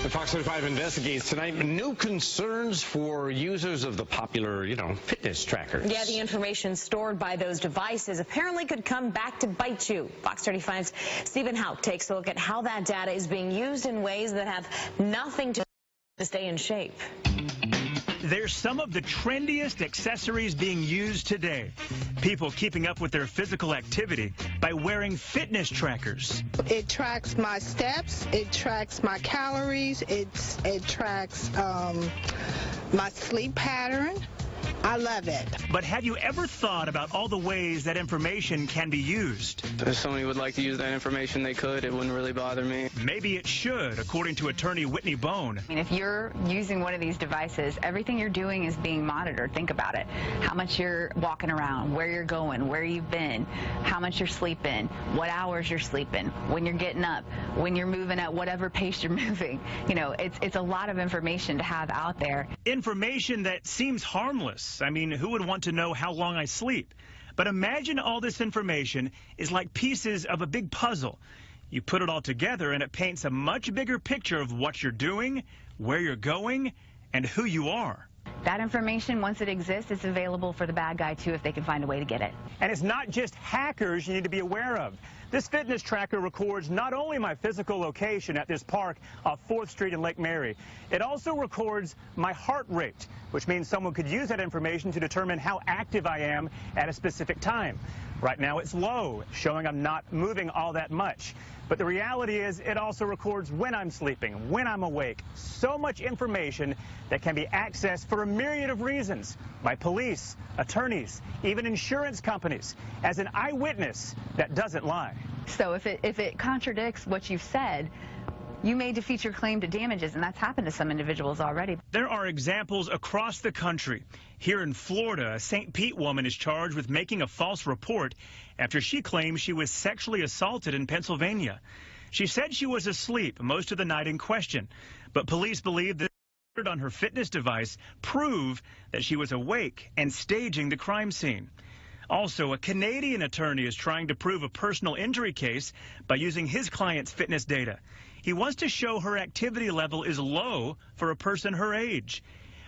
The Fox 35 investigates tonight new concerns for users of the popular, fitness trackers. Yeah, the information stored by those devices apparently could come back to bite you. Fox 35's Stephen Hauk takes a look at how that data is being used in ways that have nothing to stay in shape. They're some of the trendiest accessories being used today. People keeping up with their physical activity by wearing fitness trackers. It tracks my steps, it tracks my calories, it tracks my sleep pattern. I love it. But have you ever thought about all the ways that information can be used? If somebody would like to use that information, they could. It wouldn't really bother me. Maybe it should, according to attorney Whitney Boan. If you're using one of these devices, everything you're doing is being monitored. Think about it. How much you're walking around, where you're going, where you've been, how much you're sleeping, what hours you're sleeping, when you're getting up, when you're moving at whatever pace you're moving. It's a lot of information to have out there. Information that seems harmless. I mean, who would want to know how long I sleep? But imagine all this information is like pieces of a big puzzle. You put it all together and it paints a much bigger picture of what you're doing, where you're going, and who you are. That information, once it exists, it's available for the bad guy, too, if they can find a way to get it. And it's not just hackers you need to be aware of. This fitness tracker records not only my physical location at this park off 4th Street in Lake Mary, it also records my heart rate, which means someone could use that information to determine how active I am at a specific time. Right now it's low, showing I'm not moving all that much. But the reality is it also records when I'm sleeping, when I'm awake. So much information that can be accessed for a myriad of reasons by police, attorneys, even insurance companies. As an eyewitness that doesn't lie. So if it contradicts what you've said, you may defeat your claim to damages, and that's happened to some individuals already. There are examples across the country. Here in Florida, a St. Pete woman is charged with making a false report after she claims she was sexually assaulted in Pennsylvania. She said she was asleep most of the night in question, but police believe that on her fitness device prove that she was awake and staging the crime scene. Also, a Canadian attorney is trying to prove a personal injury case by using his client's fitness data. He wants to show her activity level is low for a person her age.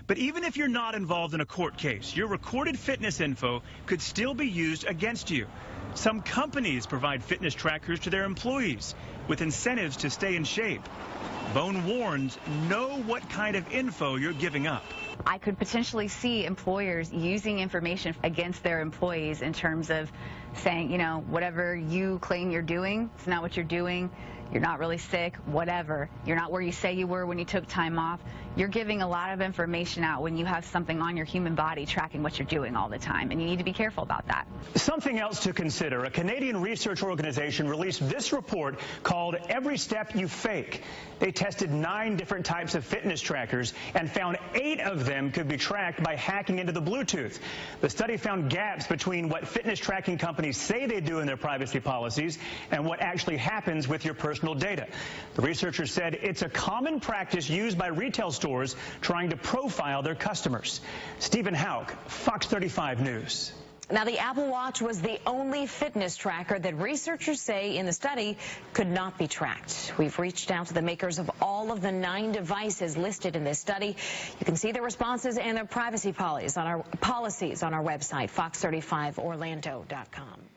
But even if you're not involved in a court case, your recorded fitness info could still be used against you. Some companies provide fitness trackers to their employees with incentives to stay in shape. Boan warns, know what kind of info you're giving up. I could potentially see employers using information against their employees in terms of saying, whatever you claim you're doing, it's not what you're doing. You're not really sick, whatever. You're not where you say you were when you took time off. You're giving a lot of information out when you have something on your human body tracking what you're doing all the time, and you need to be careful about that. Something else to consider. A Canadian research organization released this report called Every Step You Fake. They tested 9 different types of fitness trackers and found 8 of them could be tracked by hacking into the Bluetooth. The study found gaps between what fitness tracking companies say they do in their privacy policies and what actually happens with your personal data. The researchers said it's a common practice used by retail stores trying to profile their customers. Stephen Hauk, Fox 35 News. Now, the Apple Watch was the only fitness tracker that researchers say in the study could not be tracked. We've reached out to the makers of all of the 9 devices listed in this study. You can see their responses and their privacy policies on our website, fox35orlando.com.